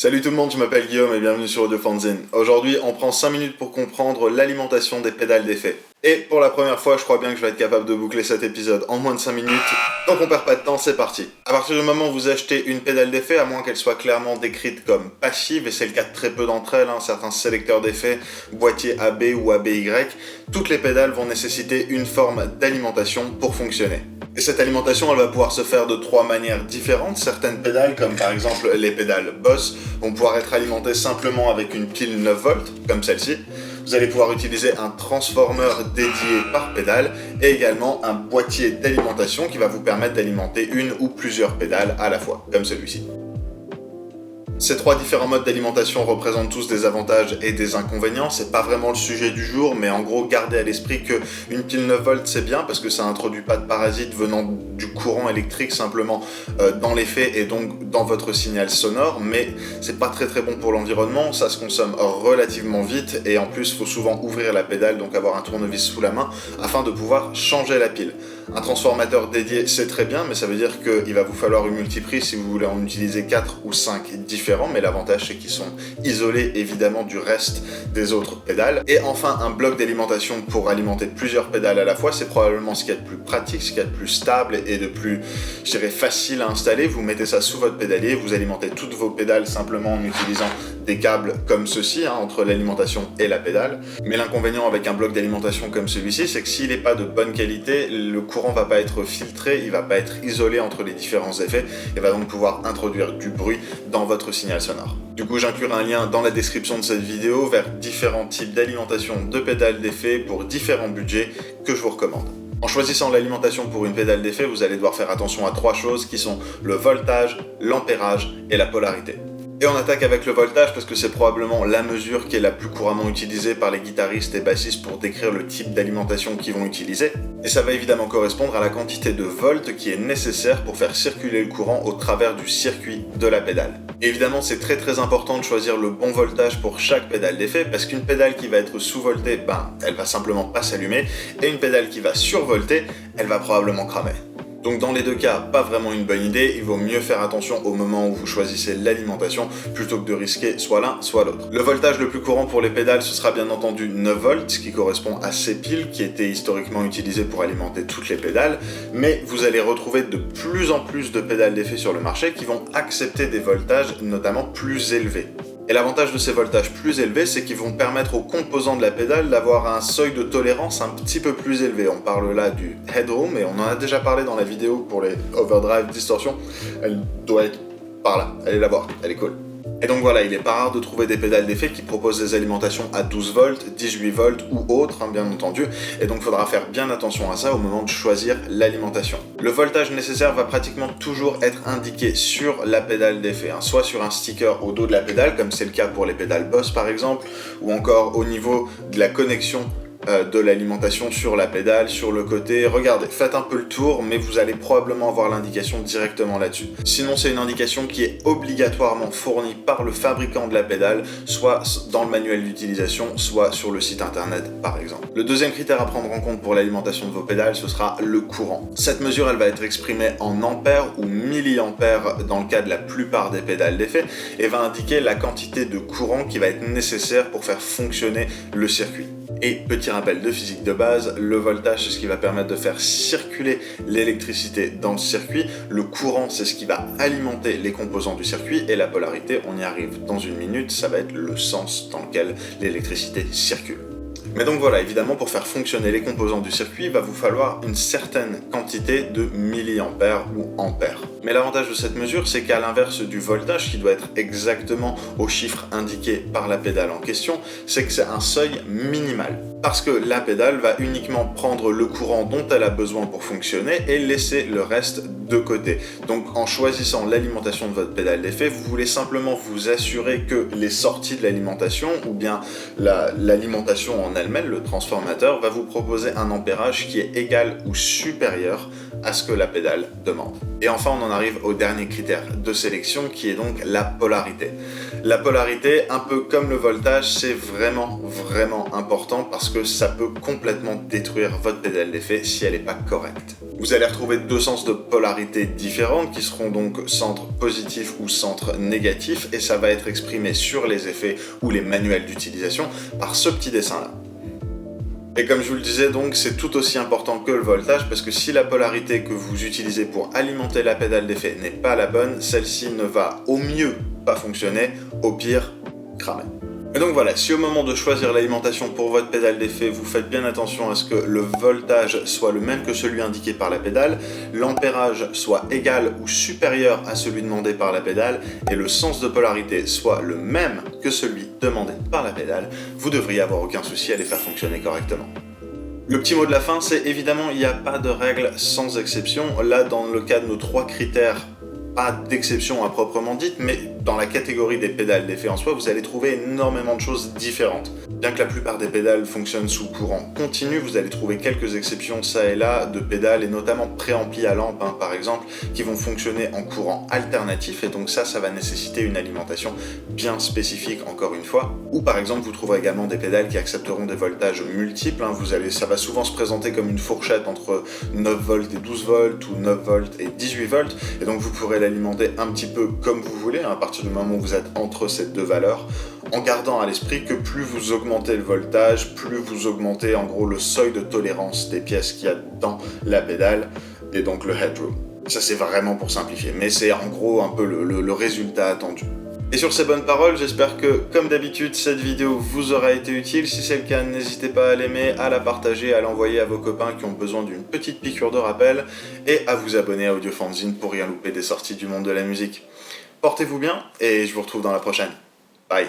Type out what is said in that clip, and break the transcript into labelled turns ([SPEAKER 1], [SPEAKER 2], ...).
[SPEAKER 1] Salut tout le monde, je m'appelle Guillaume et bienvenue sur Audiofanzine. Aujourd'hui, on prend 5 minutes pour comprendre l'alimentation des pédales d'effet. Et pour la première fois, je crois bien que je vais être capable de boucler cet épisode en moins de 5 minutes. Donc on perd pas de temps, c'est parti. À partir du moment où vous achetez une pédale d'effet, à moins qu'elle soit clairement décrite comme passive, et c'est le cas de très peu d'entre elles, certains sélecteurs d'effets, boîtier AB ou ABY, toutes les pédales vont nécessiter une forme d'alimentation pour fonctionner. Et cette alimentation, elle va pouvoir se faire de 3 manières différentes. Certaines pédales, comme par exemple les pédales Boss, vont pouvoir être alimentées simplement avec une pile 9 volts, comme celle-ci. Vous allez pouvoir utiliser un transformeur dédié par pédale et également un boîtier d'alimentation qui va vous permettre d'alimenter une ou plusieurs pédales à la fois, comme celui-ci. Ces 3 différents modes d'alimentation représentent tous des avantages et des inconvénients. C'est pas vraiment le sujet du jour, mais en gros, gardez à l'esprit qu'une pile 9 volts c'est bien parce que ça introduit pas de parasites venant du courant électrique simplement dans l'effet et donc dans votre signal sonore, mais c'est pas très bon pour l'environnement, ça se consomme relativement vite et en plus, il faut souvent ouvrir la pédale, donc avoir un tournevis sous la main afin de pouvoir changer la pile. Un transformateur dédié, c'est très bien, mais ça veut dire qu'il va vous falloir une multiprise si vous voulez en utiliser 4 ou 5 différents, mais l'avantage c'est qu'ils sont isolés évidemment du reste des autres pédales. Et enfin, un bloc d'alimentation pour alimenter plusieurs pédales à la fois, c'est probablement ce qu'il y a de plus pratique, ce qu'il y a de plus stable et de plus, je dirais, facile à installer. Vous mettez ça sous votre pédalier, vous alimentez toutes vos pédales simplement en utilisant des câbles comme ceci, entre l'alimentation et la pédale. Mais l'inconvénient avec un bloc d'alimentation comme celui-ci, c'est que s'il n'est pas de bonne qualité, le courant va pas être filtré, il va pas être isolé entre les différents effets et va donc pouvoir introduire du bruit dans votre signal sonore. Du coup, j'inclus un lien dans la description de cette vidéo vers différents types d'alimentation de pédales d'effet pour différents budgets que je vous recommande. En choisissant l'alimentation pour une pédale d'effet, vous allez devoir faire attention à 3 choses qui sont le voltage, l'ampérage et la polarité. Et on attaque avec le voltage parce que c'est probablement la mesure qui est la plus couramment utilisée par les guitaristes et bassistes pour décrire le type d'alimentation qu'ils vont utiliser. Et ça va évidemment correspondre à la quantité de volts qui est nécessaire pour faire circuler le courant au travers du circuit de la pédale. Et évidemment, c'est très important de choisir le bon voltage pour chaque pédale d'effet parce qu'une pédale qui va être sous-voltée, elle va simplement pas s'allumer et une pédale qui va survolter, elle va probablement cramer. Donc dans les deux cas, pas vraiment une bonne idée, il vaut mieux faire attention au moment où vous choisissez l'alimentation plutôt que de risquer soit l'un soit l'autre. Le voltage le plus courant pour les pédales, ce sera bien entendu 9 volts, qui correspond à ces piles qui étaient historiquement utilisées pour alimenter toutes les pédales, mais vous allez retrouver de plus en plus de pédales d'effet sur le marché qui vont accepter des voltages notamment plus élevés. Et l'avantage de ces voltages plus élevés, c'est qu'ils vont permettre aux composants de la pédale d'avoir un seuil de tolérance un petit peu plus élevé. On parle là du headroom, et on en a déjà parlé dans la vidéo pour les overdrive distorsion. Elle doit être par là, allez la voir, elle est cool. Et donc voilà, il est pas rare de trouver des pédales d'effet qui proposent des alimentations à 12 volts, 18 volts ou autres, bien entendu, et donc il faudra faire bien attention à ça au moment de choisir l'alimentation. Le voltage nécessaire va pratiquement toujours être indiqué sur la pédale d'effet, soit sur un sticker au dos de la pédale, comme c'est le cas pour les pédales Boss par exemple, ou encore au niveau de la connexion de l'alimentation sur la pédale, sur le côté. Regardez, faites un peu le tour, mais vous allez probablement avoir l'indication directement là-dessus. Sinon, c'est une indication qui est obligatoirement fournie par le fabricant de la pédale, soit dans le manuel d'utilisation, soit sur le site internet, par exemple. Le deuxième critère à prendre en compte pour l'alimentation de vos pédales, ce sera le courant. Cette mesure, elle va être exprimée en ampères ou milliampères dans le cas de la plupart des pédales d'effet, et va indiquer la quantité de courant qui va être nécessaire pour faire fonctionner le circuit. Et petit rappel de physique de base, le voltage c'est ce qui va permettre de faire circuler l'électricité dans le circuit, le courant c'est ce qui va alimenter les composants du circuit et la polarité, on y arrive dans une minute, ça va être le sens dans lequel l'électricité circule. Mais donc voilà, évidemment pour faire fonctionner les composants du circuit, il va vous falloir une certaine quantité de milliampères ou ampères. Mais l'avantage de cette mesure, c'est qu'à l'inverse du voltage, qui doit être exactement au chiffre indiqué par la pédale en question, c'est que c'est un seuil minimal. Parce que la pédale va uniquement prendre le courant dont elle a besoin pour fonctionner et laisser le reste de côté. Donc en choisissant l'alimentation de votre pédale d'effet, vous voulez simplement vous assurer que les sorties de l'alimentation ou bien l'alimentation en elle-même, le transformateur, va vous proposer un ampérage qui est égal ou supérieur à ce que la pédale demande. Et enfin, on en en arrive au dernier critère de sélection qui est donc la polarité. La polarité, un peu comme le voltage, c'est vraiment important parce que ça peut complètement détruire votre pédale d'effet si elle n'est pas correcte. Vous allez retrouver deux sens de polarité différentes qui seront donc centre positif ou centre négatif et ça va être exprimé sur les effets ou les manuels d'utilisation par ce petit dessin là. Et comme je vous le disais donc, c'est tout aussi important que le voltage parce que si la polarité que vous utilisez pour alimenter la pédale d'effet n'est pas la bonne, celle-ci ne va au mieux pas fonctionner, au pire cramer. Et donc voilà, si au moment de choisir l'alimentation pour votre pédale d'effet, vous faites bien attention à ce que le voltage soit le même que celui indiqué par la pédale, l'ampérage soit égal ou supérieur à celui demandé par la pédale, et le sens de polarité soit le même que celui demandé par la pédale, vous devriez avoir aucun souci à les faire fonctionner correctement. Le petit mot de la fin, c'est évidemment, il n'y a pas de règle sans exception. Là, dans le cas de nos trois critères, pas d'exception à proprement dite, mais dans la catégorie des pédales d'effet en soi, vous allez trouver énormément de choses différentes. Bien que la plupart des pédales fonctionnent sous courant continu, vous allez trouver quelques exceptions ça et là de pédales, et notamment préamplis à lampe par exemple, qui vont fonctionner en courant alternatif, et donc ça va nécessiter une alimentation bien spécifique encore une fois. Ou par exemple, vous trouverez également des pédales qui accepteront des voltages multiples, ça va souvent se présenter comme une fourchette entre 9 volts et 12 volts, ou 9 volts et 18 volts, et donc vous pourrez l'alimenter un petit peu comme vous voulez, à partir du moment où vous êtes entre ces deux valeurs, en gardant à l'esprit que plus vous augmentez le voltage, plus vous augmentez en gros le seuil de tolérance des pièces qu'il y a dans la pédale, et donc le headroom. Ça c'est vraiment pour simplifier, mais c'est en gros un peu le résultat attendu. Et sur ces bonnes paroles, j'espère que, comme d'habitude, cette vidéo vous aura été utile. Si c'est le cas, n'hésitez pas à l'aimer, à la partager, à l'envoyer à vos copains qui ont besoin d'une petite piqûre de rappel, et à vous abonner à Audiofanzine pour rien louper des sorties du monde de la musique. Portez-vous bien, et je vous retrouve dans la prochaine. Bye.